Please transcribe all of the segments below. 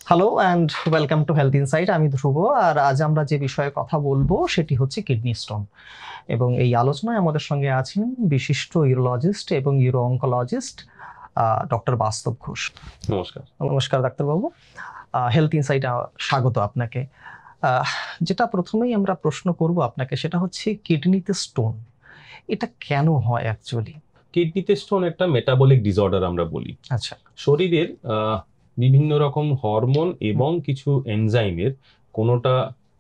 Hello and welcome to health insight. আমি ধ্রুব, আর আজ আমরা যে বিষয়ে কথা বলবো সেটি হচ্ছে কিডনি স্টোন। এবং এই আলোচনায় আমাদের সঙ্গে আছেন বিশিষ্ট ইউরোলজিস্ট এবং ইউরো অঙ্কোলজিস্ট ডক্টর বাস্তব ঘোষ। নমস্কার। নমস্কার ডাক্তারবাবু, হেলথ ইনসাইটে স্বাগত আপনাকে। যেটা প্রথমেই আমরা প্রশ্ন করব আপনাকে সেটা হচ্ছে কিডনিতে স্টোন এটা কেন হয় অ্যাকচুয়ালি? কিডনিতে স্টোন একটা মেটাবলিক ডিসঅর্ডার আমরা বলি। আচ্ছা। শরীরের বিভিন্ন রকম হরমোন এবং কিছু এনজাইমের কোনোটা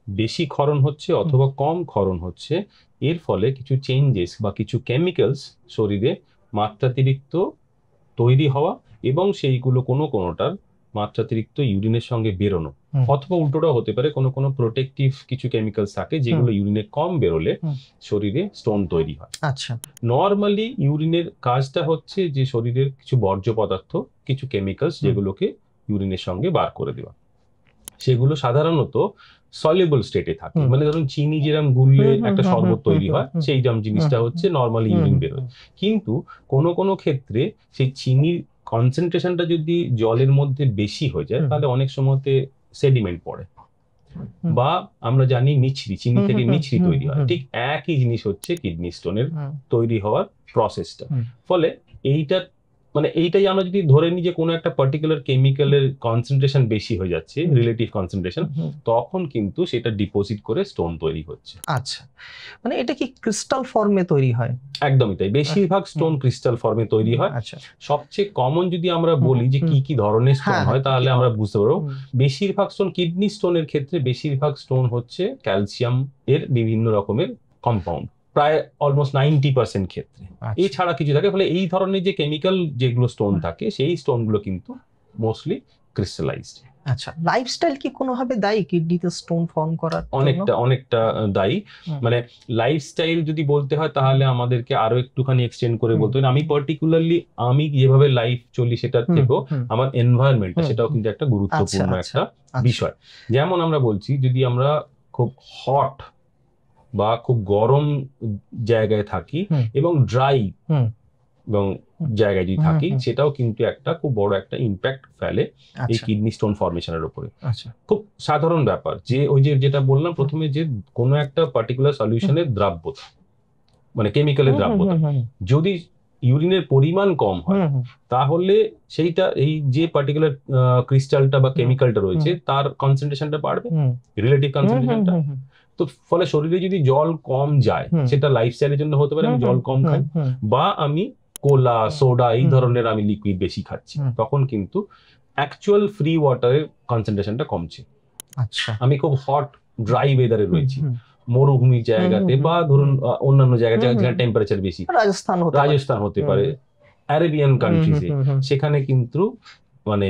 বেশি ক্ষরণ হচ্ছে অথবা কম ক্ষরণ হচ্ছে, এর ফলে কিছু চেঞ্জেস বা কিছু কেমিক্যালস শরীরে মাত্রাতিরিক্ত তৈরি হওয়া এবং সেইগুলো কোনোটার মাত্রাতিরিক্ত ইউরিনের সঙ্গে বেরোনো, অথবা উল্টোটাও হতে পারে, কোনো প্রোটেক্টিভ কিছু কেমিক্যালস থাকে যেগুলো ইউরিনে কম বেরোলে শরীরে স্টোন তৈরি হয়। আচ্ছা। নর্মালি ইউরিনের কাজটা হচ্ছে যে শরীরের কিছু বর্জ্য পদার্থ, কিছু কেমিক্যালস যেগুলোকে ইউরিনের সঙ্গে বার করে দেওয়া। সেগুলো সাধারণত সলিউবল স্টেটে থাকে, মানে ধরুন চিনি যেরকম গুললে একটা শরবত তৈরি হয়, সেই রকম জিনিসটা হচ্ছে নর্মালি ইউরিন বেরোয়। কিন্তু কোনো ক্ষেত্রে সেই চিনির কনসেন্ট্রেশনটা যদি জলের মধ্যে বেশি হয়ে যায় তাহলে অনেক সময়তে সেডিমেন্ট পড়ে, বা আমরা জানি মিছরি, চিনি থেকে মিছরি তৈরি হয়। ঠিক একই জিনিস হচ্ছে কিডনি স্টোনের তৈরি হওয়ার প্রসেসটা। ফলে এইটাই আমরা যদি ধরে নিই যে কোনো একটা পার্টিকুলার কেমিক্যালের কনসেন্ট্রেশন বেশি হয়ে যাচ্ছে, রিলেটিভ কনসেন্ট্রেশন, তখন কিন্তু সেটা ডিপোজিট করে স্টোন তৈরি হচ্ছে। আচ্ছা, মানে এটা কি ক্রিস্টাল ফর্মে তৈরি হয়? একদমই তাই, বেশিরভাগ স্টোন ক্রিস্টাল ফর্মে তৈরি হয়। আচ্ছা। সবচেয়ে কমন যদি আমরা বলি যে কি ধরনের স্টোন হয়, তাহলে আমরা বুঝতে পারবো বেশিরভাগ স্টোন, কিডনি স্টোনের ক্ষেত্রে বেশিরভাগ স্টোন হচ্ছে ক্যালসিয়াম এর বিভিন্ন রকমের কম্পাউন্ড, প্রায় অলমোস্ট 90% ক্ষেত্রে। এছাড়া কিছু থাকে, ফলে এই ধরনের যে কেমিক্যাল যেগুলো স্টোন থাকে সেই স্টোনগুলো কিন্তু মোস্টলি ক্রিস্টালাইজড। আচ্ছা, লাইফস্টাইল কি কোনোভাবে দায়ী কিডনিতে স্টোন ফর্ম করার? অনেকটা দায়ী। মানে লাইফস্টাইল যদি বলতে হয় তাহলে আমাদেরকে আরো একটুখানি এক্সটেন্ড করে বলতে হবে। আমি যেভাবে লাইফ চলি সেটার থেকেও আমার এনভায়রনমেন্ট, সেটাও কিন্তু একটা গুরুত্বপূর্ণ একটা বিষয়। যেমন আমরা বলছি, যদি আমরা খুব হট বা খুব গরম জায়গায় থাকি এবং ড্রাই এবং জায়গায় যদি থাকি, সেটাও কিন্তু একটা খুব বড় একটা ইম্প্যাক্ট ফেলে এই কিডনি স্টোন ফর্মেশনের উপরে। খুব সাধারণ ব্যাপার যে ওই যেটা বললাম প্রথমে, যে কোনো একটা পার্টিকুলার সলিউশনের দ্রাব্যতা, মানে কেমিক্যালের দ্রাব্যতা, যদি ইউরিনের পরিমাণ কম হয় তাহলে সেইটা এই যে পার্টিকুলার ক্রিস্টালটা বা কেমিক্যালটা রয়েছে তার কনসেন্ট্রেশনটা বাড়বে, রিলেটিভ কনসেন্ট্রেশনটা। তো ফলে শরীরে যদি জল কম যায়, সেটা লাইফস্টাইলের জন্য হতে পারে, আমি জল কম খাই, বা আমি কোলা, সোডা এই ধরনের আমি লিকুইড বেশি খাচ্ছি, তখন কিন্তু অ্যাকচুয়াল ফ্রি ওয়াটারের কনসেন্ট্রেশনটা কমছে। আচ্ছা। আমি খুব হট ড্রাই ওয়েদারে রয়েছি, মরুভূমি জায়গাতে, বা ধরুন অন্যান্য জায়গায় যেখানে টেম্পারেচার বেশি, রাজস্থান হতে পারে, আরেবিয়ান কান্ট্রিজে, সেখানে কিন্তু মানে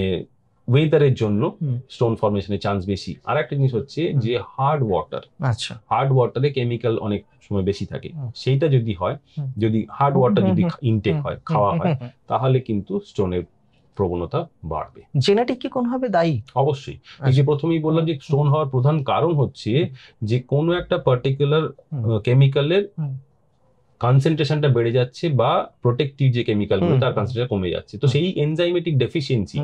ওয়েদারের জন্য স্টোন ফর্মেশনের চান্স বেশি। আর একটা জিনিস হচ্ছে যে হার্ড ওয়াটার। আচ্ছা। হার্ড ওয়াটারে কেমিক্যাল অনেক সময় বেশি থাকে, সেইটা যদি হয়, যদি হার্ড ওয়াটার যদি ইনটেক হয়, খাওয়া হয়, তাহলে কিন্তু স্টোনের প্রবণতা বাড়বে। জেনেটিক কি কোনোভাবে দায়ী? অবশ্যই। এই যে প্রথমেই বললাম যে স্টোন হওয়ার প্রধান কারণ হচ্ছে যে কোনো একটা পার্টিকুলার কেমিক্যালের কনসেন্ট্রেশনটা বেড়ে যাচ্ছে, বা প্রোটেক্টিভ যে কেমিক্যালগুলো তার কনসেন্ট্রেশন কমে যাচ্ছে। তো সেই এনজাইমেটিক ডেফিসিয়েন্সি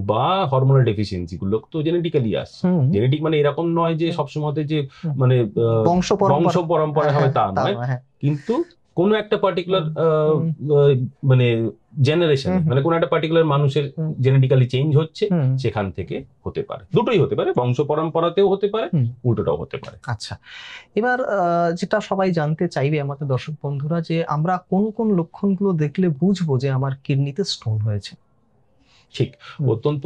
বা হরমোনাল ডেফিসিয়েন্সি গুলো তো জেনেটিক্যালি আসছে। জেনেটিক মানে এরকম নয় যে সবসময় যে মানে বংশ পরম্পরা হবে, তা নয়, কিন্তু কোনো একটা পার্টিকুলার মানে জেনারেশন, মানে কোনো একটা পার্টিকুলার মানুষের জেনেটিক্যালি চেঞ্জ হচ্ছে, সেখান থেকে হতে পারে। দুটোই হতে পারে, বংশ পরম্পরাতেও হতে পারে, উল্টোটাও হতে পারে। আচ্ছা, এবার যেটা সবাই জানতে চাইবে আমাদের দর্শক বন্ধুরা, যে আমরা কোন কোন লক্ষণগুলো দেখলে বুঝবো যে আমার কিডনিতে স্টোন হয়েছে? ঠিক, অত্যন্ত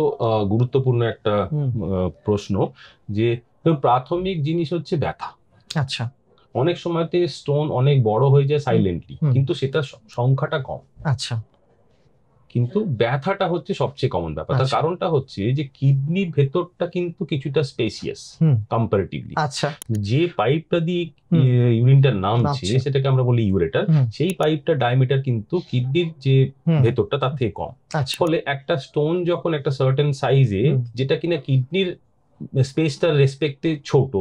গুরুত্বপূর্ণ একটা প্রশ্ন। যে প্রাথমিক জিনিস হচ্ছে ব্যথা। আচ্ছা। অনেক সময়তে স্টোন অনেক বড় হয়ে যায় সাইলেন্টলি, কিন্তু সেটা সংখ্যাটা কম। আচ্ছা। কিন্তু ব্যথাটা হচ্ছে সবচেয়ে কমন ব্যাপার। তার কারণটা হচ্ছে যে কিডনির ভেতরটা কিন্তু কিছুটা স্পেসিয়াস কম্পারেটিভলি। আচ্ছা। যে পাইপটা দিয়ে ইউরিনটা নামছে সেটাকে আমরা বলি ইউরেটার, সেই পাইপটা ডায়ামিটার কিন্তু কিডনির যে ভেতরটা তার থেকে কম। ফলে একটা স্টোন যখন একটা সার্টেন সাইজে, যেটা কিনা কিডনির স্পেসটার রেসপেক্টে ছোট,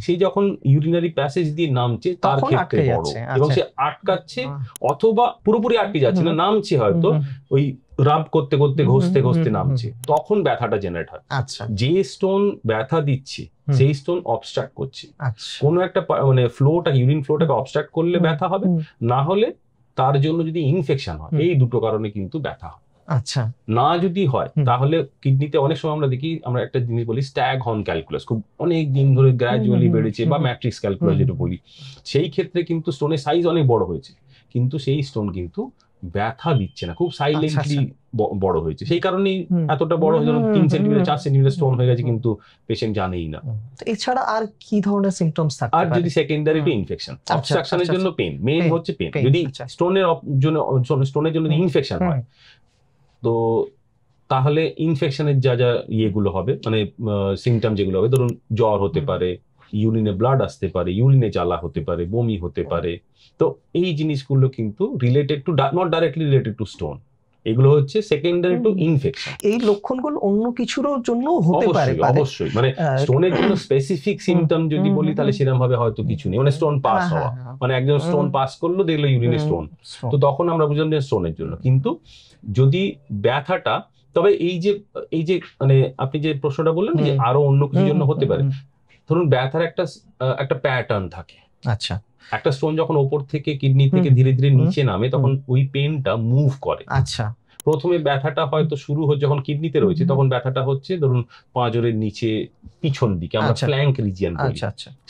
সেই যখন ইউরিনারি প্যাসেজ দিয়ে নামছে তার তখন ক্ষেত্রে আটকে বড়, যাচ্ছে, এবং আচ্ছা। সে আটকাচ্ছে অথবা পুরোপুরি আটকে যাচ্ছে না, নামছে হয়তো ওই রাব করতে করতে ঘষতে ঘষতে নামছে, তখন ব্যথাটা জেনারেট হয়। আচ্ছা যে স্টোন ব্যথা দিচ্ছে সেই স্টোন অবস্ট্রাক্ট করছে, আচ্ছা কোনো একটা মানে ফ্লোটা, ইউরিন ফ্লোটাকে অবস্ট্রাক্ট করলে ব্যথা হবে, না হলে তার জন্য যদি ইনফেকশন হয়, এই দুটো কারণে কিন্তু ব্যথা হয়। আচ্ছা না যদি হয় তাহলে কিডনিতে অনেক সময় আমরা দেখি, আমরা একটা জিনিস বলি স্ট্যাগ হর্ন ক্যালকুলাস, খুব অনেক দিন ধরে গ্র্যাজুয়ালি বেড়েছে, বা ম্যাট্রিক্স ক্যালকুলাস যেটা বলি, সেই ক্ষেত্রে কিন্তু স্টোনের সাইজ অনেক বড় হয়েছে, কিন্তু সেই স্টোন কিন্তু ব্যথা দিচ্ছে না, খুব সাইলেন্টলি বড় হয়েছে, সেই কারণেই এতটা বড় হয়ে, ধরুন 3 সেন্টিমিটার 4 সেন্টিমিটার স্টোন হয়ে গেছে, কিন্তু পেশেন্ট জানেই না। এছাড়া আর কি ধরনের সিমটমস থাকতে আর পারে? যদি সেকেন্ডারি টু ইনফেকশন, অবস্ট্রাকশনের জন্য পেন, মেইন হচ্ছে পেন। যদি স্টোনের জন্য ইনফেকশন হয়, তো তাহলে ইনফেকশনের যা যা ইয়েগুলো হবে, মানে সিমটম যেগুলো হবে, ধরুন জ্বর হতে পারে, ইউরিনে ব্লাড আসতে পারে, ইউরিনে জ্বালা হতে পারে, বমি হতে পারে। তো এই জিনিসগুলো কিন্তু related to, not directly related to stone, এগুলো হচ্ছে সেকেন্ডারি টু ইনফেকশন। এই লক্ষণগুলো অন্য কিছুর জন্য হতে পারে। অবশ্যই, মানে স্টোনের জন্য স্পেসিফিক সিমটম যদি বলি, তাহলে সেরকম ভাবে হয়তো কিছু নেই, মানে স্টোন পাস হওয়া, মানে একজন স্টোন পাস করলো, দেখলো ইউরিনে স্টোন, তো তখন আমরা বুঝলাম যে স্টোনের জন্য। কিন্তু যদি ব্যথাটা, তবে এই যে মানে আপনি যে প্রশ্নটা বললেন যে আরো অন্য কিছুর জন্য হতে পারে, ধরুন ব্যথার একটা প্যাটার্ন থাকে। আচ্ছা, একটা স্টোন যখন ওপর থেকে কিডনি থেকে ধীরে ধীরে নিচে নামে, তখন ওই পেনটা মুভ করে। আচ্ছা, প্রথমে ব্যথাটা হয়তো শুরু হচ্ছে যখন কিডনিতে রয়েছে, তখন ব্যথাটা হচ্ছে ধরুন পাঁজরের নিচে পিছন দিকে, আমরা ফ্ল্যাঙ্ক রিজিয়ন বলি,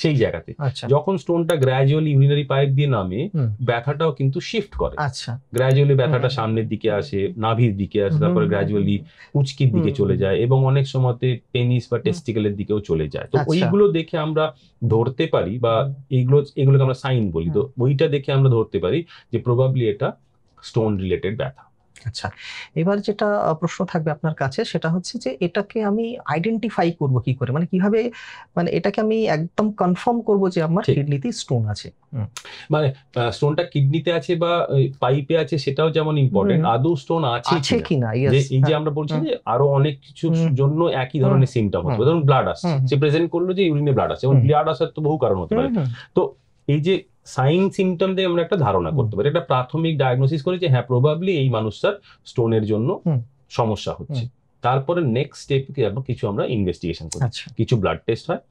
সেই জায়গাতে। যখন স্টোনটা গ্র্যাজুয়ালি ইউরিনারি পাইপ দিয়ে নামে, ব্যথাটাও কিন্তু শিফট করে। গ্র্যাজুয়ালি ব্যথাটা সামনের দিকে আসে, নাভির দিকে আসে, তারপরে গ্র্যাজুয়ালি উচকির দিকে চলে যায়, এবং অনেক সময়তে পেনিস বা টেস্টিকেলের দিকেও চলে যায়। তো ওইগুলো দেখে আমরা ধরতে পারি, বা এগুলোকে আমরা সাইন বলি, তো ওইটা দেখে আমরা ধরতে পারি যে প্রবাবলি এটা স্টোন রিলেটেড ব্যথা। আচ্ছা, এবার যেটা প্রশ্ন থাকবে আপনার কাছে, সেটা হচ্ছে যে এটাকে আমি আইডেন্টিফাই করব কি করে, মানে কিভাবে, মানে এটাকে আমি একদম কনফার্ম করব যে আমার কিডনিতে স্টোন আছে। মানে স্টোনটা কিডনিতে আছে বা পাইপে আছে, সেটাও যেমন ইম্পর্টেন্ট, আদৌ স্টোন আছে কিনা। এই যে আমরা বলছি যে আরো অনেক কিছুর জন্য একই ধরনের সিমটম হতে পারে, ধরুন ব্লাড আসছে, সে প্রেজেন্ট করলো যে ইউরিনে ব্লাড আসছে, এবং ব্লাড আসার তো বহু কারণ হতে পারে। তো এই যে সাইন সিমটম দিয়ে আমরা একটা ধারণা করতে পারি, একটা প্রাথমিক ডায়াগনোসিস করে যে হ্যাঁ প্রবাবলি এই মানুষটার স্টোনের জন্য সমস্যা হচ্ছে। তারপরে নেক্সট স্টেপ কিছু আমরা ইনভেস্টিগেশন করি, কিছু ব্লাড টেস্ট হয়,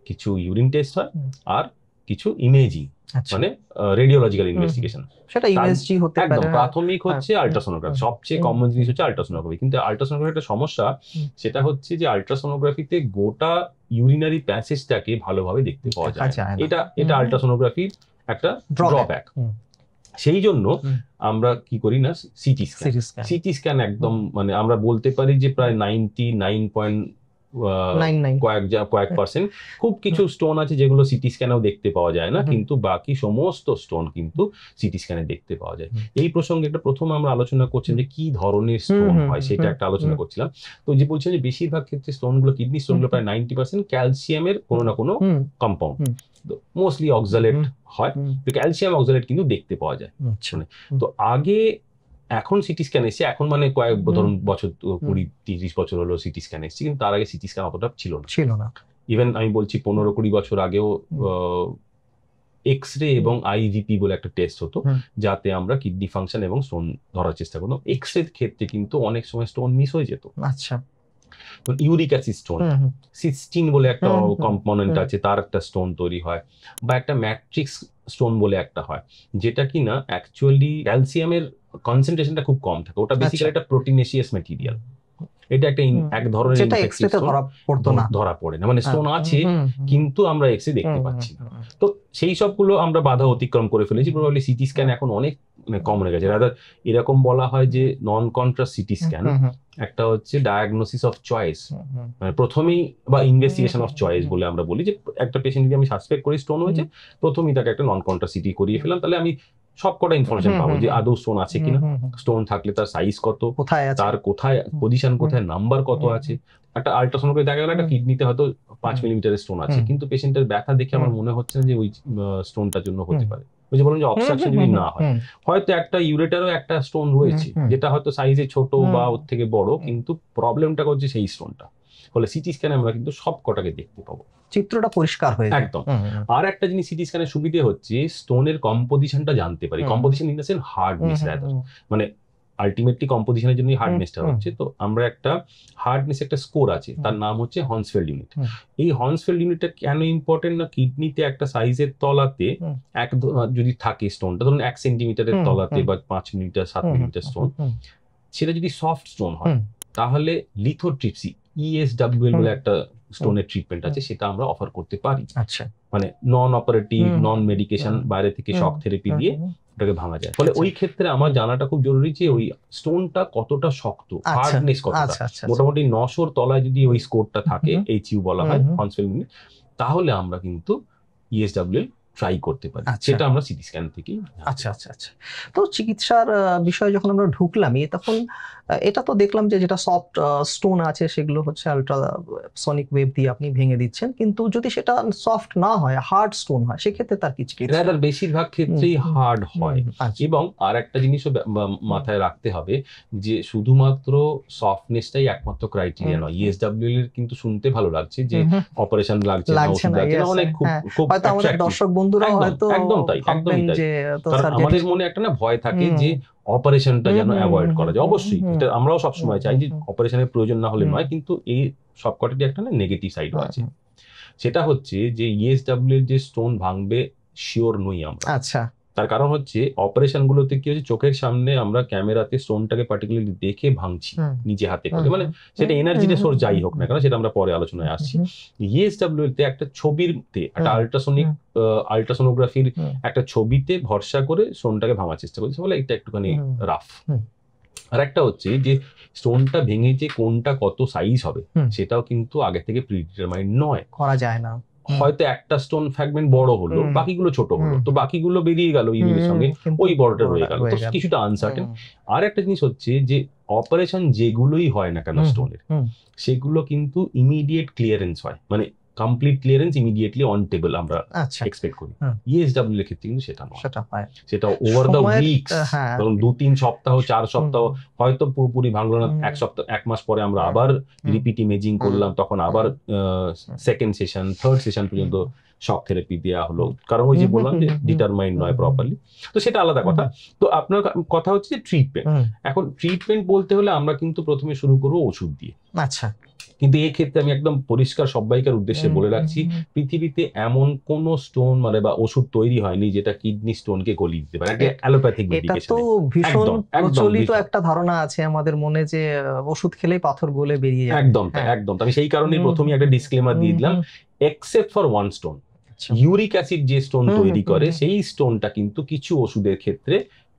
কিছু ইউরিন টেস্ট হয়, আর কিছু ইমেজিং, মানে রেডিওলজিক্যাল ইনভেস্টিগেশন। সেটা ইউএসজি হতে পারে। একদম প্রাথমিক হচ্ছে আল্ট্রাসোনোগ্রাফি, সবচেয়ে কমন জিনিস হচ্ছে আল্ট্রাসোনোগ্রাফি। কিন্তু আল্ট্রাসোনোগ্রাফি একটা সমস্যা, সেটা হচ্ছে যে আল্ট্রাসোনোগ্রাফিতে গোটা ইউরিনারি প্যাসেজটাকে ভালোভাবে দেখতে পাওয়া যায় না। এটা আল্ট্রাসোনোগ্রাফির একটা ড্রব্যাক। সেই জন্য আমরা কি করি না, সিটি স্ক্যান। সিটি স্ক্যান একদম, মানে আমরা বলতে পারি যে প্রায় 99 কয়েক পার্সেন্ট, খুব কিছু স্টোন আছে যেগুলো সিটি স্ক্যানেও দেখতে পাওয়া যায় না, কিন্তু বাকি সমস্ত স্টোন কিন্তু সিটি স্ক্যানে দেখতে পাওয়া যায়। এই প্রসঙ্গে একটা প্রথম আমরা আলোচনা করছিলাম যে কি ধরনের স্টোন হয়, সেটা একটা আলোচনা করছিলাম। তো যে বলছিলাম যে বেশিরভাগ ক্ষেত্রে স্টোনগুলো, কিডনি স্টোনগুলো প্রায় 90% ক্যালসিয়ামের কোনো না কোনো কম্পাউন্ড, মোস্টলি অক্সালেট হয়, ক্যালসিয়াম অক্সালেট কিন্তু দেখতে পাওয়া যায়। তো আগে, এখন সিটি স্ক্যান এসছে, এখন মানে কয়েক ধরুন বছর 20-30 বছর হলো সিটি স্ক্যান এসছে, কিন্তু তার আগে সিটি স্ক্যান অতটা ছিল না। ইভেন আমি বলছি 15-20 বছর আগেও এক্স রে এবং আইভিপি বলে একটা টেস্ট হতো, যাতে আমরা কিডনি ফাংশন এবং স্টোন ধরার চেষ্টা করতাম। এক্স রে ক্ষেত্রে কিন্তু অনেক সময় স্টোন মিস হয়ে যেত। আচ্ছা, ইউরিক অ্যাসিড স্টোন, সিস্টিন বলে একটা কম্পোনেন্ট আছে, তার একটা স্টোন তৈরি হয়, বা একটা ম্যাট্রিক্স স্টোন বলে একটা হয়, যেটা কিনা অ্যাকচুয়ালি ক্যালসিয়ামের কনসেন্ট্রেশনটা খুব কম থাকে। ওটা বেসিক্যালি একটা প্রোটিনেসিয়াস ম্যাটেরিয়াল। এটা একটা এক ধরনের ধরা পড়ে না, মানে স্টোন আছে কিন্তু আমরা এক্স রে দেখতে পাচ্ছি না। তো সেই সবগুলো আমরা বাধা অতিক্রম করে ফেলেছি। প্রবাবলি সিটি স্ক্যান এখন অনেক কম হয়ে গেছে। রাদার এরকম বলা হয় যে নন কন্ট্রাস্ট সিটি স্ক্যান একটা হচ্ছে ডায়াগনোসিস অফ চয়েস, মানে প্রথমেই, বা ইনভেস্টিগেশন অফ চয়েস বলে আমরা বলি, যে একটা পেশেন্ট যদি আমি সাসপেক্ট করি স্টোন হয়েছে, প্রথমেই তাকে একটা নন কন্ট্রাস্ট সিটি করিয়ে ফেলাম, তাহলে আমি সবকটা ইনফরমেশন পাবো যে আদৌ স্টোন আছে কিনা, স্টোন থাকলে তার সাইজ কত, তার কোথায় পজিশন, কোথায় নাম্বার কত আছে। একটা আল্ট্রাসোনোগ্রাফি দেখা গেল একটা কিডনিতে হয়তো 5 মিলিমিটারের স্টোন আছে, কিন্তু পেশেন্টের ব্যথা দেখে আমার মনে হচ্ছে না যে ওই স্টোনটার জন্য হতে পারে। ওই যে বললাম যে অবস্ট্রাকশন যদি না হয়, হয়তো একটা ইউরেটারও একটা স্টোন রয়েছে, যেটা হয়তো সাইজে ছোট বা ওর থেকে বড়, কিন্তু প্রবলেমটা হচ্ছে সেই স্টোনটা। ফলে সিটি স্ক্যানে আমরা কিন্তু সব কটাকে দেখতে পাবো, চিত্রটা পরিষ্কার হয়ে যায়। একদম। আর একটা জিনিস সিটি স্ক্যানের সুবিধে হচ্ছে স্টোনের কম্পোজিশনটা জানতে পারি, composition in the sense hardness, মানে আলটিমেটলি কম্পোজিশনের জন্য হার্ডনেসটা হচ্ছে। তো আমরা একটা হার্ডনেস একটা স্কোর আছে, তার নাম হচ্ছে হর্নসফেল্ড ইউনিট। এই হর্নসফেল্ড ইউনিটটা কেন ইম্পর্টেন্ট না, কিডনিতে একটা সাইজের তলাতে যদি থাকে স্টোনটা, ধরুন 1 সেন্টিমিটারের তলাতে বা 5 মিলিমিটার 7 মিলিমিটার স্টোন, সেটা যদি সফট স্টোন হয় তাহলে লিথোট্রিপসি ESWL বলে একটা স্টোনের ট্রিটমেন্ট আছে, সেটা আমরা অফার করতে পারি। আচ্ছা, মানে নন অপারেটিভ, নন মেডিকেশন, বাইরে থেকে শক থেরাপি দিয়ে ওটাকে ভাঙা যায়। ফলে ওই ক্ষেত্রে আমার জানাটা খুব জরুরি যে ওই স্টোনটা কতটা শক্ত, হার্ডনেস কতটা। মোটামুটি 900 তলায় যদি ওই স্কোরটা থাকে, HU বলা হয় হর্নসফেল্ড ইউনিট, তাহলে আমরা কিন্তু ESWL ট্রাই করতে পারি। সেটা আমরা সিটি স্ক্যান থেকেই। আচ্ছা আচ্ছা আচ্ছা। তো চিকিৎসার বিষয়ে যখন আমরা ঢুকলামই, তখন এটা তো দেখলাম যে যেটা সফট স্টোন আছে সেগুলো হচ্ছে আল্ট্রাসনিক ওয়েভ দিয়ে আপনি ভেঙে দিচ্ছেন, কিন্তু যদি সেটা সফট না হয়, হার্ড স্টোন হয়, সেক্ষেত্রে তার কি চিকিৎসা? রাদার বেশিরভাগ ক্ষেত্রেই হার্ড হয়। এবং আর একটা জিনিসও মাথায় রাখতে হবে যে শুধুমাত্র সফটনেসটাই একমাত্র ক্রাইটেরিয়া নয়। ESWL এর কিন্তু শুনতে ভালো লাগছে যে অপারেশন লাগছে না, ওষুধ লাগছে না, অনেক খুব হয়তো আমাদের দর্শক বন্ধুরা হয়তো একদম তাই, একদমই তাই। কারণ আমাদের মনে একটা না ভয় থাকে যে অপারেশনটা যেন অ্যাভয়েড করা যায়। অবশ্যই এটা আমরাও সবসময় চাই যে অপারেশনের প্রয়োজন না হলে নয়, কিন্তু এই সবকটারই একটা না নেগেটিভ সাইডও আছে। সেটা হচ্ছে যে ESWL এর যে স্টোন ভাঙবে শিওর নই আমরা। আচ্ছা। তার কারণ হচ্ছে অপারেশন গুলোতে কি হচ্ছে, চোখের সামনে আমরা ক্যামেরাতে স্টোনটাকে পার্টিকুলারলি দেখে ভাঙছি নিজে হাতে করে, মানে সেটা এনার্জির সোর্স যাই হোক না কেন, সেটা আমরা পরে আলোচনায় আসছি। ESWL তে একটা ছবিতে, একটা আল্ট্রাসোনোগ্রাফির একটা ছবিতে ভরসা করে স্টোনটাকে ভাঙার চেষ্টা করছে, বলে এটা একটুখানি রাফ। আর একটা হচ্ছে যে স্টোনটা ভেঙে যে কোনটা কত সাইজ হবে সেটাও কিন্তু আগে থেকে প্রিডিটারমাইন্ড নয়, করা যায় না। হয়তো একটা স্টোন ফ্র্যাগমেন্ট বড় হলো, বাকিগুলো ছোট হলো, তো বাকিগুলো বেরিয়ে গেল ইউরিনের সঙ্গে, ওই বড়টা রয়ে গেল, তো কিছুটা আনসার্টেন। আর একটা জিনিস হচ্ছে যে অপারেশন যেগুলোই হয় না কেন স্টোনের, সেগুলো কিন্তু ইমিডিয়েট ক্লিয়ারেন্স হয়, মানে complete clearance immediately on table আমরা এক্সপেক্ট করি। ESWL এর ক্ষেত্রে কিন্তু সেটা নয়, সেটা ওভার দ্য উইকস, ধরুন 2-3 সপ্তাহ 4 সপ্তাহ, হয়তো পুরোপুরি ভাঙলো না, 1 সপ্তাহ 1 মাস পরে আমরা আবার রিপিট ইমেজিং করলাম, তখন আবার সেকেন্ড সেশন, থার্ড সেশন পর্যন্ত শক থেরাপি দেওয়া হলো, কারণ ওই যে বললাম যে ডিটারমাইন্ড নয় প্রপারলি, তো সেটা আলাদা কথা। তো আপনার কথা হচ্ছে যে ট্রিটমেন্ট। এখন ট্রিটমেন্ট বলতে হলে আমরা কিন্তু প্রথমে শুরু করবো ওষুধ দিয়ে। আচ্ছা, কিন্তু এই ক্ষেত্রে আমি একদম পরিষ্কার সবাইকার উদ্দেশ্যে বলে রাখছি, পৃথিবীতে এমন কোন স্টোন মানে বা ওষুধ তৈরি হয়নি যেটা কিডনি স্টোনকে গলিয়ে দিতে পারে। একটা অ্যালোপ্যাথিক মেডিকেশন, এটা তো ভীষণ প্রচলিত একটা ধারণা আছে আমাদের মনে যে ওষুধ খেলেই পাথর গলে বেরিয়ে যায়। একদম তাই, একদম। আমি সেই কারণেই প্রথমেই একটা ডিসক্লেমার দিয়ে দিলাম, except for one stone. Uric acid যে স্টোন তৈরি করে, সেই স্টোনটা কিন্তু কিছু ওষুধের ক্ষেত্রে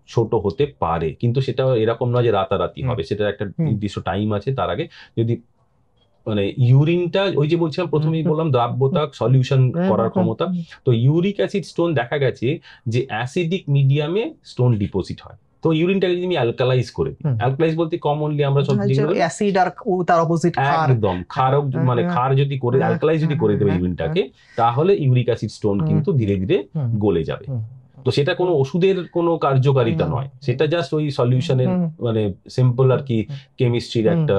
ছোট হতে পারে, কিন্তু সেটা এরকম নয় যে রাতারাতি হবে, সেটা একটা নির্দিষ্ট টাইম আছে। তার আগে যদি মানে ইউরিনটা, ওই যে বলছিলাম প্রথমেই বললাম দ্রাব্যতা সলিউশন করার ক্ষমতা, তো ইউরিক অ্যাসিড স্টোন দেখা গেছে যে অ্যাসিডিক মিডিয়ামে স্টোন ডিপোজিট হয়। তো ইউরিনটাকে যদি আমি অ্যালকালাইজ করে দিই, অ্যালকালাইজ বলতে কমনলি আমরা সব যেগুলো অ্যাসিড আর তার অপোজিট ক্ষার, একদম ক্ষারক, মানে ক্ষার যদি করে অ্যালকালাইজ যদি করে দেবে ইউরিনটাকে, তাহলে ইউরিক অ্যাসিড স্টোন কিন্তু ধীরে ধীরে গলে যাবে। তো সেটা কোনো ওষুধের কোনো কার্যকারিতা নয়, সেটা জাস্ট ওই সলিউশনের মানে সিম্পল আর কি কেমিস্ট্রির একটা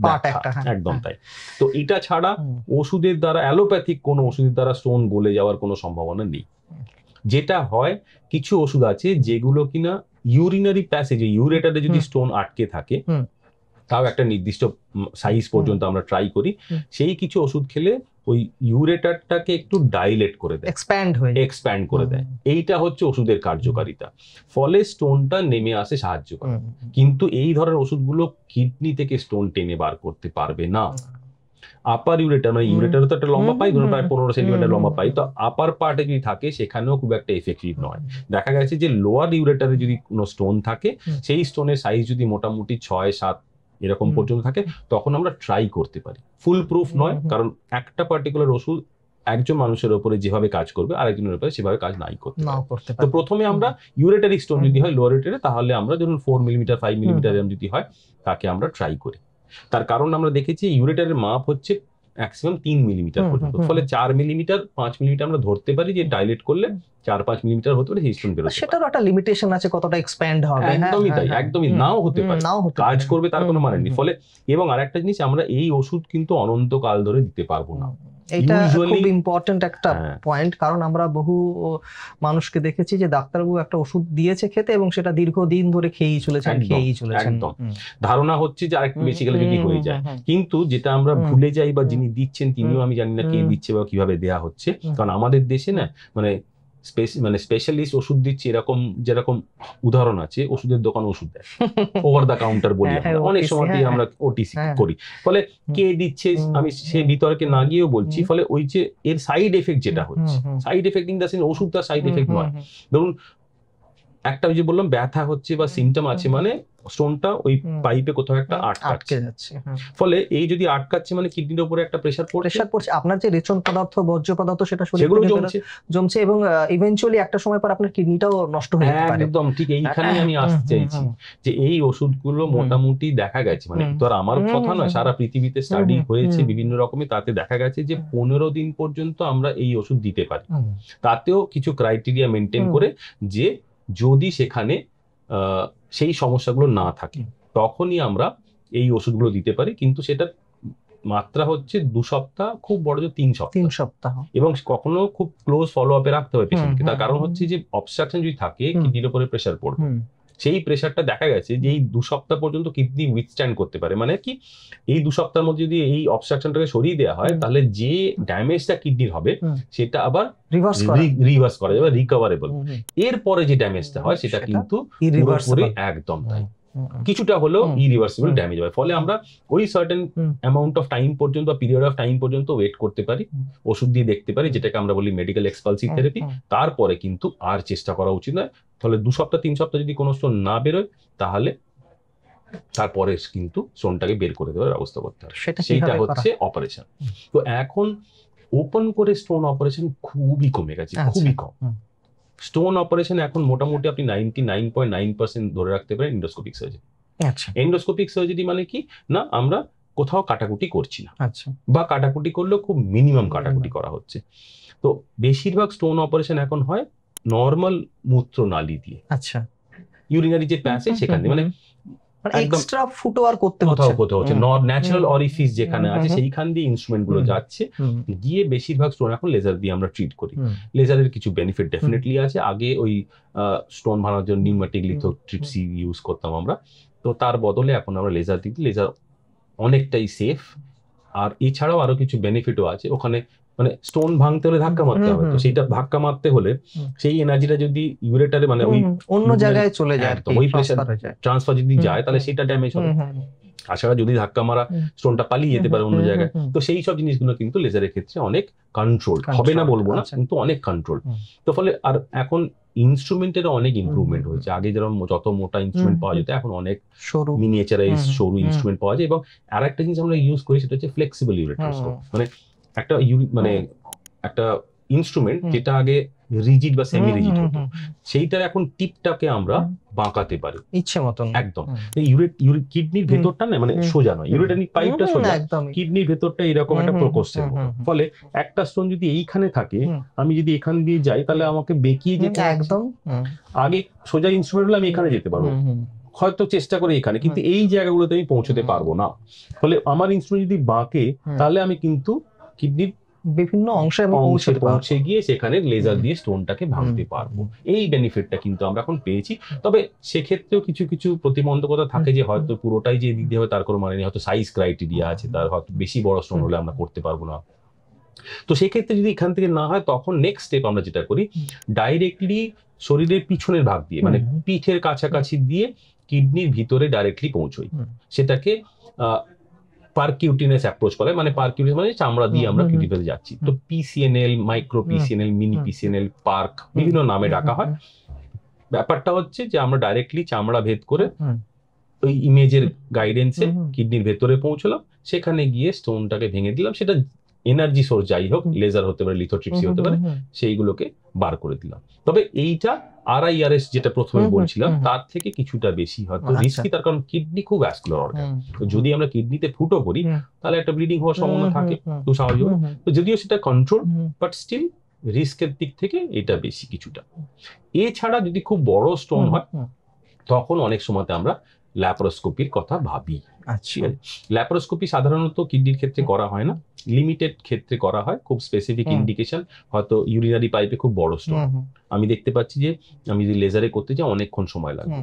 ব্যাখ্যা, একদম তাই। তো এটা ছাড়া ওষুধের দ্বারা, অ্যালোপ্যাথিক কোনো ওষুধের দ্বারা স্টোন গলে যাওয়ার কোনো সম্ভাবনা নেই। যেটা হয়, কিছু ওষুধ আছে যেগুলো কিনা ইউরিনারি প্যাসেজে, ইউরেটারে যদি স্টোন আটকে থাকে, তাও একটা নির্দিষ্ট সাইজ পর্যন্ত আমরা ট্রাই করি, সেই কিছু ওষুধ খেলে ওই ইউরেটারটাকে একটু ডাইলেট করে দেয়, এক্সপ্যান্ড করে দেয়। এইটা হচ্ছে ওষুধের কার্যকারিতা, ফলে স্টোনটা নেমে আসে সাহায্য করে। কিন্তু এই ধরনের ওষুধগুলো কিডনি থেকে স্টোন টেনে বার করতে পারবে না। আপার ইউরেটার, মানে ইউরেটারও তো একটা লম্বা পাই, ধরুন প্রায় 15 সেন্টিমিটার লম্বা পাই, তো আপার পার্টে যদি থাকে সেখানেও খুব একটা এফেক্টিভ নয়। দেখা গেছে যে লোয়ার ইউরেটারে যদি কোনো স্টোন থাকে, সেই স্টোনের সাইজ যদি মোটামুটি 6-7 এরকম পর্যন্ত থাকে, তখন আমরা ট্রাই করতে পারি। ফুল প্রুফ নয়, কারণ একটা পার্টিকুলার ওষুধ একজন মানুষের উপরে যেভাবে কাজ করবে আরেকজনের উপরে সেভাবে কাজ নাই করতে পারে। তো প্রথমে আমরা ইউরেটারিক স্টোন যদি হয় লোয়ার ইউরেটারে, তাহলে আমরা ধরুন 4 মিলিমিটার 5 মিলিমিটার যদি হয়, তাকে আমরা ট্রাই করি। তার কারণ আমরা দেখেছি ইউরেটারের মাপ হচ্ছে ম্যাক্সিমাম 3 মিলিমিটার পর্যন্ত। ফলে 4 মিলিমিটার 5 মিলিমিটার আমরা ধরতে পারি যে ডাইলেট করলে 4-5 মিলিমিটার হতে পারে সেই স্টোন বেরোতে পারে। সেটারও একটা লিমিটেশন আছে কতটা এক্সপ্যান্ড হবে। একদমই তাই, একদমই নাও হতে পারে, নাও হতে কাজ পারে। করবে তার কোনো মানে নেই। ফলে এবং আরেকটা জিনিস, আমরা এই ওষুধ কিন্তু অনন্তকাল ধরে দিতে পারবো না। এটা Usually- খুব ইম্পর্টেন্ট একটা হ্যাঁ। পয়েন্ট, কারণ আমরা বহু মানুষকে দেখেছি যে ডাক্তারবাবু একটা ওষুধ দিয়েছে খেতে এবং সেটা দীর্ঘদিন ধরে খেয়েই চলেছেন। একদম। ধারণা হচ্ছে যে আরেকটু বেশি গেলে যদি হয়ে যায়, কিন্তু যেটা আমরা ভুলে যাই বা যিনি দিচ্ছেন তিনিও আমি জানি না কে দিচ্ছে বা কিভাবে দেয়া হচ্ছে। কারণ আমাদের দেশে না মানে স্পেশালিস্ট ওষুধ দিচ্ছে এরকম যেরকম উদাহরণ আছে, ওষুধের দোকান ওষুধ দেয়, ওভার দ্য কাউন্টার বলি আমরা, অনেক সময় আমরা ওটিসি করি। ফলে কে দিচ্ছে আমি সে বিতর্কে না গিয়েও বলছি। ফলে ওই যে এর সাইড এফেক্ট যেটা হচ্ছে, side effect in the sense ওষুধ তার সাইড এফেক্ট নয়। ধরুন একটা ওই যে বললাম ব্যথা হচ্ছে বা সিমটম আছে, মানে স্টোনটা ওই পাইপে কোথাও একটা আটকে যাচ্ছে। ফলে এই যদি আটকাচ্ছে মানে কিডনির উপরে একটা প্রেসার পড়ছে, আপনার যে রেচন পদার্থ বর্জ্য পদার্থ সেটা সেগুলো জমছে এবং ইভেনচুয়ালি একটা সময় পর আপনার কিডনিটাও নষ্ট হয়ে যেতে পারে। একদম ঠিক এইখানেই আমি আসতে চাইছি যে এই ওষুধগুলো মোটামুটি দেখা গেছে, মানে তো আর আমার কথা নয়, সারা পৃথিবীতে স্টাডি হয়েছে বিভিন্ন রকমের, তাতে দেখা গেছে যে 15 দিন পর্যন্ত আমরা এই ওষুধ দিতে পারি। তাতেও কিছু ক্রাইটেরিয়া মেনটেন করে যে যদি সেখানে সেই সমস্যাগুলো না থাকে তখনই আমরা এই ওষুধগুলো দিতে পারি। কিন্তু সেটা মাত্রা হচ্ছে 2 সপ্তাহ, খুব বড় যে 3 সপ্তাহ, এবং কখনো খুব ক্লোজ ফলো আপে রাখতে হবে পেশেন্টকে। তার কারণ হচ্ছে যে অবস্ট্রাকশন যদি থাকে কিডনির উপরে প্রেসার পড়বে, সেই প্রেসারটা দেখা গেছে যে এই 2 সপ্তাহ পর্যন্ত কিডনি উইথস্ট্যান্ড করতে পারে। মানে কি, এই 2 সপ্তাহের মধ্যে যদি এই অবস্ট্রাকশনটাকে সরিয়ে দেওয়া হয় তাহলে যে ড্যামেজটা কিডনির হবে সেটা আবার রিভার্স করা যাবে, রিকভারেবল। এরপরে যে ড্যামেজটা হয় সেটা কিন্তু পুরোপুরি একদম তাই, কিছুটা হলেও ইরিভার্সিবল ড্যামেজ হয়। ফলে আমরা ওই সার্টেন অ্যামাউন্ট অফ টাইম পর্যন্ত বা পিরিয়ড অফ টাইম পর্যন্ত ওয়েট করতে পারি, ওষুধ দিয়ে দেখতে পারি, যেটাকে আমরা বলি মেডিকেল এক্সপালসিভ থেরাপি। তারপরে কিন্তু আর চেষ্টা করা উচিত নয়। ফলে 2 সপ্তাহ 3 সপ্তাহ যদি কোনো স্টোন না বেরোয় তাহলে তারপরে কিন্তু স্টোনটাকে বের করে দেওয়ার ব্যবস্থা করতে হবে, সেইটা হচ্ছে অপারেশন। তো এখন ওপেন করে স্টোন অপারেশন খুবই কমে গেছে, খুবই কম। স্টোন অপারেশন এখন মোটামুটি আপনি 99.9% ধরে রাখতে পারেন এন্ডোস্কোপিক সার্জারি। এন্ডোস্কোপিক সার্জারি মানে কি না, আমরা কোথাও কাটাকুটি করছি না, বা কাটাকুটি করলেও খুব মিনিমাম কাটাকুটি করা হচ্ছে। তো বেশিরভাগ স্টোন অপারেশন এখন হয় নর্মাল মূত্রনালী দিয়ে, ইউরিনারি যে প্যাসেজ সেখান দিয়ে, মানে এক্সট্রা ফুটওয়ার করতে হচ্ছে ন্যাচারাল অরিফিস যেখানে আছে সেইখান দিয়ে ইনস্ট্রুমেন্ট গুলো যাচ্ছে, গিয়ে বেশিরভাগ স্টোন এখন লেজার দিয়ে আমরা ট্রিট করি। লেজারের কিছু বেনিফিট ডেফিনেটলি আছে। আগে ওই স্টোন ভাঙার জন্য নিউমেটিক লিথোট্রিপসি ইউজ করতাম আমরা, তো তার বদলে এখন আমরা লেজার দিই। লেজার অনেকটাই সেফ, আর এছাড়াও আরো কিছু বেনিফিটও আছে। ওখানে মানে স্টোন ভাঙতে হলে ধাক্কা মারতে হবে, তো সেইটা ধাক্কা মারতে হলে সেই এনার্জিটা যদি ইউরেটারে মানে ওই অন্য জায়গায় চলে যায়, ওই প্রেসার ট্রান্সফার যদি যায় তাহলে সেটা ড্যামেজ হবে। তাছাড়া যদি ধাক্কা মারা স্টোনটা পালিয়ে যেতে পারে অন্য জায়গায়। তো সেই সব জিনিসগুলো কিন্তু লেজারের ক্ষেত্রে অনেক কন্ট্রোল হবে না বলবো না, কিন্তু অনেক কন্ট্রোল। তো ফলে আর এখন ইনস্ট্রুমেন্টের অনেক ইমপ্রুভমেন্ট হয়েছে। আগে যেরকম যত মোটা ইনস্ট্রুমেন্ট পাওয়া যেত, এখন অনেক মিনিয়েচারাইজ সরু ইনস্ট্রুমেন্ট পাওয়া যায়। এবং আরেকটা জিনিস আমরা ইউজ করি সেটা হচ্ছে ফ্লেক্সিবল ইউরেট্রোস্কোপ। মানে একটা ইনস্ট্রুমেন্ট যেটা আগে রিজিড বা সেমি রিজিড হতো, সেইটার এখন টিপটাকে আমরা বাঁকাতে পারি ইচ্ছে মতন একদম। কিডনির ভেতরটা না মানে সোজা নয়, ইউরেটারি পাইপটা সোজা, কিডনির ভেতরটা এরকম একটা প্রকোষ্ঠের মতো। ফলে একটা স্টোন যদি এইখানে থাকে, আমি যদি এখান দিয়ে যাই তাহলে আমাকে বেঁকিয়ে যেতে একদম, আগে সোজা ইনস্ট্রুমেন্ট হলে আমি এখানে যেতে পারবো, হয়তো চেষ্টা করে এখানে, কিন্তু এই জায়গাগুলোতে আমি পৌঁছতে পারবো না। ফলে আমার ইনস্ট্রুমেন্ট যদি বাঁকে তাহলে আমি কিন্তু কিডনির বিভিন্ন অংশে পৌঁছে গিয়ে সেখানে লেজার দিয়ে স্টোনটাকে ভাঙতে পারবো। এই বেনিফিটটা কিন্তু আমরা এখন পেয়েছি। তবে সেক্ষেত্রেও কিছু কিছু প্রতিবন্ধকতা থাকে, যে হয়তো পুরোটাই যে দিতে হবে তার কোনো মানে নেই, হয়তো সাইজ ক্রাইটেরিয়া আছে, তার হয়তো বেশি বড় স্টোন হলে আমরা করতে পারবো না। তো সেক্ষেত্রে যদি এখান থেকে না হয় তখন নেক্সট স্টেপ আমরা যেটা করি, ডাইরেক্টলি শরীরের পিছনের ভাগ দিয়ে মানে পিঠের কাছাকাছি দিয়ে কিডনির ভিতরে ডাইরেক্টলি পৌঁছই। সেটাকে পারকিউটিনাস অ্যাপ্রোচ করে, মানে পারকিউটিনাস মানে চামড়া দিয়ে আমরা কিডনির ভেতরে যাচ্ছি। তো PCNL, micro PCNL, mini PCNL, park বিভিন্ন নামে ডাকা হয়। ব্যাপারটা হচ্ছে যে আমরা ডাইরেক্টলি চামড়া ভেদ করে ওই ইমেজের গাইডেন্সে কিডনির ভেতরে পৌঁছলাম, সেখানে গিয়ে স্টোনটাকে ভেঙে দিলাম। সেটা এনার্জি সোর্স যাই হোক, লেজার হতে পারে, লিথোট্রিপসি হতে পারে, সেইগুলোকে বার করে দিলাম। তবে এইটা RIRS যেটা প্রথমে বলছিলাম তার থেকে কিছুটা বেশি হয়তো রিস্কি, তার কারণ কিডনি খুব ভ্যাসকুলার অর্গান। তো যদি আমরা কিডনিতে ফুটো করি তাহলে একটা ব্লিডিং হওয়ার সম্ভাবনা থাকে, তো স্বাভাবিক। তো যদিও সেটা কন্ট্রোল, বাট স্টিল রিস্কের দিক থেকে এটা বেশি কিছুটা। এছাড়া যদি খুব বড় স্টোন হয় তখন অনেক সময়তে আমরা ল্যাপারোস্কোপির কথা ভাবি। আচ্ছা, ল্যাপারোস্কোপি সাধারণত কিডনির ক্ষেত্রে করা হয় না, লিমিটেড ক্ষেত্রে করা হয়, খুব স্পেসিফিক ইন্ডিকেশন, হয়তো ইউরিনারি পাইপে খুব বড় স্টোন আমি দেখতে পাচ্ছি যে আমি যদি লেজারে করতে যাই অনেকক্ষণ সময় লাগবে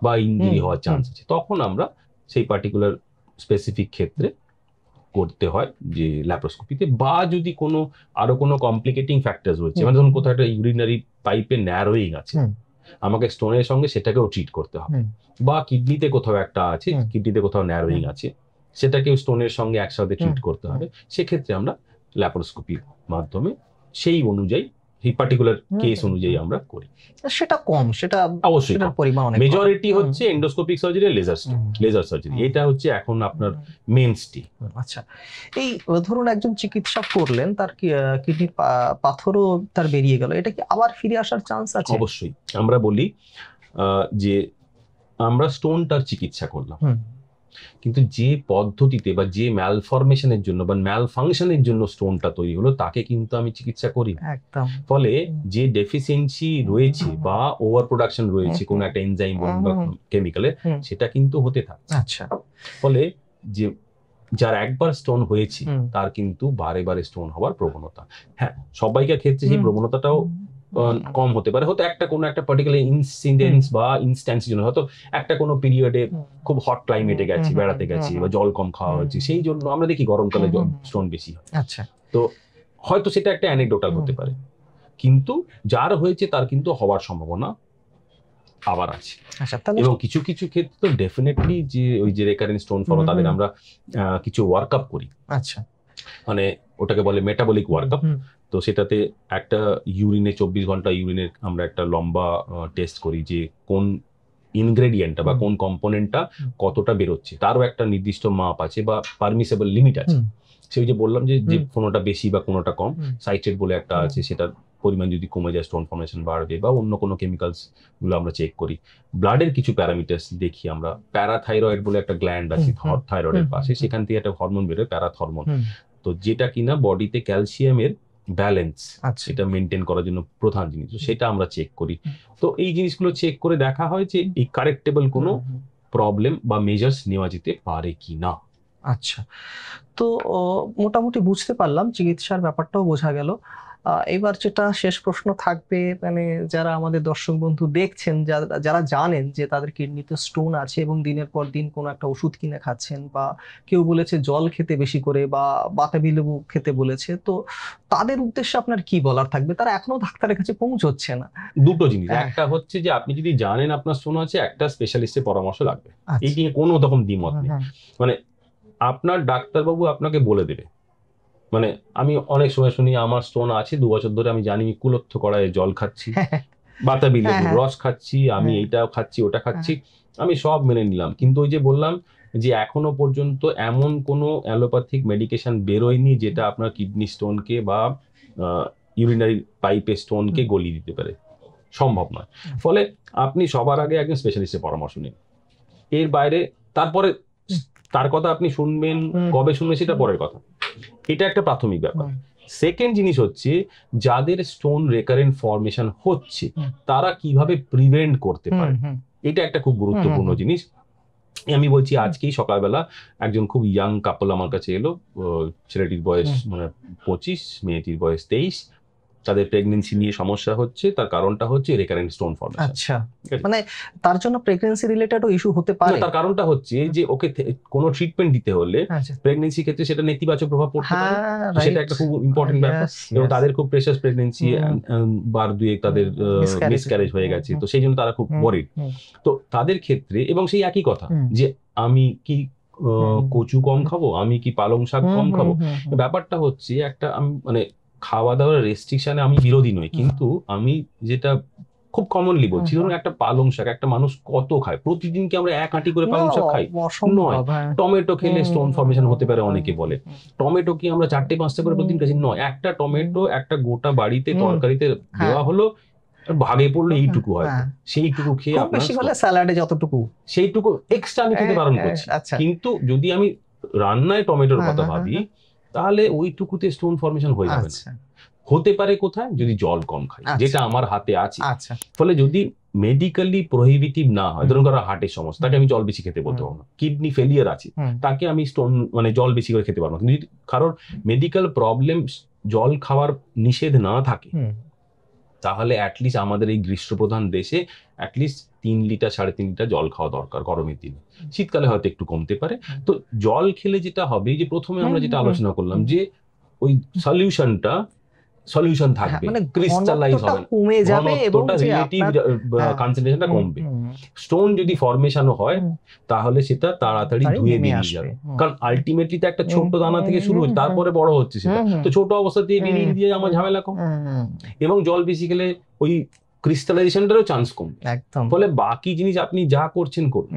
বা ইনজুরি হওয়ার চান্স আছে, তখন আমরা সেই পার্টিকুলার স্পেসিফিক ক্ষেত্রে করতে হয় যে ল্যাপারোস্কোপিতে। বা যদি কোনো আরো কোনো কমপ্লিকেটিং ফ্যাক্টরস রয়েছে, মানে ধরুন কোথাও একটা ইউরিনারি পাইপে ন্যারোইং আছে, আমাকে স্টোনের সঙ্গে সেটাকেও ট্রিট করতে হবে। বা কিডনিতে কোথাও একটা আছে, কিডনিতে কোথাও ন্যারোইং আছে, সেটাকেও স্টোনের সঙ্গে একসাথে ট্রিট করতে হবে। সেক্ষেত্রে আমরা ল্যাপারোস্কোপির মাধ্যমে সেই অনুযায়ী, এই পার্টিকুলার কেস অনুযায়ী আমরা করি। সেটা কম, সেটা অবশ্যই পরিমাণ অনেক, মেজরিটি হচ্ছে এন্ডোস্কোপিক সার্জারি, লেজার সার্জারি, এটা হচ্ছে এখন আপনার মেইনস্টে। আচ্ছা, এই ধরুন একজন চিকিৎসা করলেন, তার কিডনির পাথরও তার বেরিয়ে গেল, এটা কি আবার ফিরে আসার চান্স আছে? অবশ্যই। আমরা বলি যে আমরা স্টোনটার চিকিৎসা করলাম, কিন্তু যে পদ্ধতিতে বা যে ম্যালফরমেশনের জন্য বা ম্যালফাংশনের জন্য স্টোনটা তৈরি হলো তাকে কিন্তু আমি চিকিৎসা করি একদম। ফলে যে ডেফিসিয়েন্সি রয়েছে বা ওভার প্রোডাকশন রয়েছে কোনো একটা এনজাইম বা কেমিক্যালের, সেটা কিন্তু হতে থাকে। আচ্ছা, ফলে যে যার একবার স্টোন হয়েছে তার কিন্তু বারে বারে স্টোন হওয়ার প্রবণতা, হ্যাঁ সবাইকার ক্ষেত্রে সেই প্রবণতাটাও কম হতে পারে। হয়তো একটা কোনো একটা পার্টিকুলার ইনসিডেন্স বা ইনস্ট্যান্সের জন্য, হয়তো একটা কোনো পিরিয়ডে খুব হট ক্লাইমেটে গেছি, বেড়াতে গেছি বা জল কম খাওয়া হয়েছে, সেই জন্য আমরা দেখি গরমকালে স্টোন বেশি হয়। আচ্ছা, তো হয়তো সেটা একটা অ্যানেকডোটাল হতে পারে, কিন্তু যার হয়েছে তার কিন্তু হওয়ার সম্ভাবনা আবার আছে। এবং কিছু কিছু ক্ষেত্রে তো ডেফিনেটলি যে ওই যে রেকারেন্ট স্টোন ফলো, তাদের আমরা কিছু ওয়ার্কআপ করি। আচ্ছা, মানে ওটাকে বলে মেটাবলিক ওয়ার্কআপ। তো সেটাতে একটা ইউরিনে 24 ঘন্টা ইউরিনের আমরা একটা লম্বা টেস্ট করি যে কোন ইনগ্রেডিয়েন্টটা বা কোন কম্পোনেন্টটা কতটা বেরোচ্ছে, তারও একটা নির্দিষ্ট মাপ আছে বা পারমিসেবল লিমিট আছে। সেই যে বললাম যে কোনোটা বেশি বা কোনোটা কম, সাইট্রেট বলে একটা আছে, সেটার পরিমাণ যদি কমে যায় স্টোন ফর্মেশন বাড়বে, বা অন্য কোনো কেমিক্যালস গুলো আমরা চেক করি। ব্লাডের কিছু প্যারামিটার্স দেখি আমরা, প্যারাথাইরয়েড বলে একটা গ্ল্যান্ড আছে থাইরয়েডের পাশে, সেখান থেকে একটা হরমোন বেরোয় প্যারাথরমোন, তো যেটা কিনা বডিতে ক্যালসিয়ামের ব্যালেন্স সেটা মেনটেন করার জন্য প্রধান জিনিস, সেটা আমরা চেক করি। তো এই জিনিসগুলো চেক করে দেখা হয় যে এই কারেক্টেবল কোনো প্রবলেম বা মেজার্স নেওয়া যেতে পারে কি না। আচ্ছা, তো মোটামুটি বুঝতে পারলাম, চিকিৎসার ব্যাপারটাও বোঝা গেল। এবার যেটা শেষ প্রশ্ন থাকবে, মানে যারা আমাদের দর্শক বন্ধু দেখছেন, যারা জানেন যে তাদের কিডনিতে স্টোন আছে এবং দিনের পর দিন কোনো একটা ওষুধ কিনে খাচ্ছেন, বা কেউ বলেছে জল খেতে বেশি করে বা বাতাবি লেবু খেতে বলেছে, তো তাদের উদ্দেশ্যে আপনার কি বলার থাকবে? তারা এখনো ডাক্তারের কাছে পৌঁছচ্ছে না। দুটো জিনিস, একটা হচ্ছে যে আপনি যদি জানেন আপনার স্টোন আছে, একটা স্পেশালিস্টের পরামর্শ লাগবে, এই নিয়ে কোনো রকম দ্বিমত নেই। মানে আপনার ডাক্তারবাবু আপনাকে বলে দেবে, মানে আমি অনেক সময় শুনি আমার স্টোন আছে 2 বছর ধরে, আমি জানি কুলত্থ কড়াইয়ে জল খাচ্ছি, বাতাবি লেবুর রস খাচ্ছি, আমি এইটাও খাচ্ছি ওটা খাচ্ছি, আমি সব মেনে নিলাম, কিন্তু ওই যে বললাম যে এখনো পর্যন্ত এমন কোনো অ্যালোপ্যাথিক মেডিকেশন বেরোয়নি যেটা আপনার কিডনি স্টোনকে বা ইউরিনারি পাইপে স্টোনকে গলিয়ে দিতে পারে, সম্ভব নয়। ফলে আপনি সবার আগে একজন স্পেশালিস্টের পরামর্শ নিন। এর বাইরে তারপরে তার কথা আপনি শুনবেন, কবে শুনবেন সেটা পরের কথা, এটা একটা প্রাথমিক ব্যাপার। সেকেন্ড জিনিস হচ্ছে যাদের স্টোন রেকারেন্ট ফর্মেশন হচ্ছে তারা কিভাবে প্রিভেন্ট করতে পারে, এটা একটা খুব গুরুত্বপূর্ণ জিনিস। আমি বলছি আজকেই সকালবেলা একজন খুব ইয়াং কাপল আমার কাছে এলো, ছেলেটির বয়স মানে 25, মেয়েটির বয়স 23, তাদের প্রেগন্যান্সি নিয়ে সমস্যা হচ্ছে, তার কারণটা হচ্ছে রেকারেন্ট স্টোন ফর্মেশন। আচ্ছা, মানে তার জন্য প্রেগন্যান্সি রিলেটেডও ইস্যু হতে পারে। তার কারণটা হচ্ছে যে ওকে কোনো ট্রিটমেন্ট দিতে হলে প্রেগন্যান্সি ক্ষেত্রে সেটা নেতিবাচক প্রভাব পড়তে পারে, সেটা একটা খুব ইম্পর্টেন্ট ব্যাপার। এবং তাদের খুব প্রেশাস প্রেগন্যান্সি, বার দুয়েক তাদের মিসক্যারেজ হয়ে গেছে, তো সেই জন্য তারা খুব ওয়ারিড। তো তাদের ক্ষেত্রে এবং সেই একই কথা যে আমি কি কচু কম খাবো, আমি কি পালং শাক কম খাবো, ব্যাপারটা হচ্ছে একটা, আমি মানে খাওয়া দাওয়ার রেস্ট্রিকশনে আমি বিরোধী নই, কিন্তু আমি যেটা খুব কমনলি বলছি, ধরুন একটা পালং শাক একটা মানুষ কত খায়, প্রতিদিন কি আমরা এক আঁটি করে পালং শাক খাই? নয়। টমেটো খেলে স্টোন ফর্মেশন হতে পারে অনেকে বলে। টমেটো কি আমরা 4-5টা করে প্রতিদিন খাচ্ছি? নয়। একটা টমেটো একটা গোটা বাড়িতে তরকারিতে দেওয়া হলো, ভাগে পড়লো এইটুকু হয়, সেইটুকু খেয়ে আপনার বেশি হলে স্যালাডে যতটুকু সেইটুকু এক্সট্রা আমি খেতে বারণ করছি। কিন্তু যদি আমি রান্নায় টমেটোর কথা ভাবি তাহলে ওইটুকুতে স্টোন ফর্মেশন হয়ে যাবে না। হতে পারে কোথায়? যদি জল কম খাই, যেটা আমার হাতে আছে। ফলে যদি মেডিকেলি প্রহিবিটিভ না হয়, ধরুন কারো হার্টের সমস্যা, তাকে আমি জল বেশি খেতে বলতে পারবো না। কিডনি ফেলিয়ার আছে, তাকে আমি স্টোন মানে জল বেশি করে খেতে পারবো না। কিন্তু যদি কারোর মেডিকেল প্রবলেম জল খাওয়ার নিষেধ না থাকে, তাহলে অ্যাটলিস্ট আমাদের এই গ্রীষ্মপ্রধান দেশে অ্যাটলিস্ট 3 লিটার 3.5 লিটার জল খাওয়া দরকার গরমের দিনে। শীতকালে হয়তো একটু কমতে পারে। তো জল খেলে যেটা হবে, যে প্রথমে আমরা যেটা আলোচনা করলাম, যে ওই সলিউশন থাকবে, ক্রিস্টালাইজ হবে, কমে যাবে এবং রিলেটিভ কনসেন্ট্রেশনটা কমবে। স্টোন যদি ফরমেশনও হয় তাহলে সেটা তাড়াতাড়ি ধুয়ে বেরিয়ে যাবে, কারণ আলটিমেটলি তো একটা ছোট দানা থেকে শুরু হচ্ছে, তারপরে বড় হচ্ছে সেটা। তো ছোট অবস্থাতেই বেরিয়ে দিয়ে আমার ঝামেলা কম, এবং জল বেশি খেলে ওই ক্রিস্টালাইজেশনটারও চান্স কম। ফলে বাকি জিনিস আপনি যা করছেন করুন,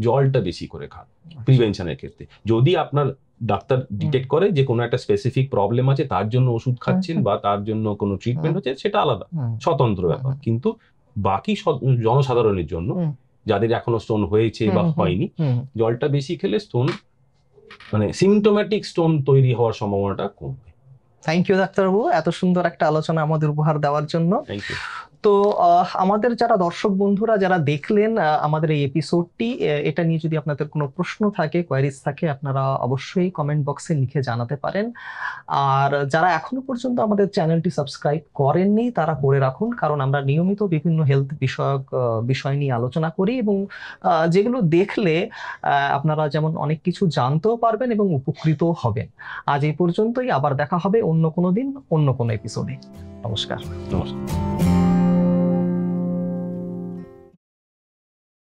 জলটা বেশি করে খান প্রিভেনশনের ক্ষেত্রে। যদি আপনার ডাক্তার ডিটেক্ট করে যে কোনো একটা স্পেসিফিক প্রবলেম আছে, তার জন্য ওষুধ খাচ্ছেন বা তার জন্য কোনো ট্রিটমেন্ট হচ্ছে, সেটা আলাদা স্বতন্ত্র ব্যাপার। কিন্তু বাকি জনসাধারণের জন্য, যাদের এখনো স্টোন হয়েছে বা হয়নি, জলটা বেশি খেলে স্টোন মানে সিমটোম্যাটিক স্টোন তৈরি হওয়ার সম্ভাবনাটা কমবে। থ্যাংক ইউ ডাক্তারবাবু, এত সুন্দর একটা আলোচনা আমাদের উপহার দেওয়ার জন্য। Thank you. তো আমাদের যারা দর্শক বন্ধুরা যারা দেখলেন আমাদের এই এপিসোডটি, এটা নিয়ে যদি আপনাদের কোনো প্রশ্ন থাকে, কোয়ারিজ থাকে, আপনারা অবশ্যই কমেন্ট বক্সে লিখে জানাতে পারেন। আর যারা এখনো পর্যন্ত আমাদের চ্যানেলটি সাবস্ক্রাইব করেননি, তারা করে রাখুন, কারণ আমরা নিয়মিত বিভিন্ন হেলথ বিষয়ক বিষয় নিয়ে আলোচনা করি, এবং যেগুলো দেখলে আপনারা যেমন অনেক কিছু জানতেও পারবেন এবং উপকৃতও হবেন। আজ এই পর্যন্তই, আবার দেখা হবে অন্য কোনো দিন অন্য কোনো এপিসোডে। নমস্কার। নমস্কার।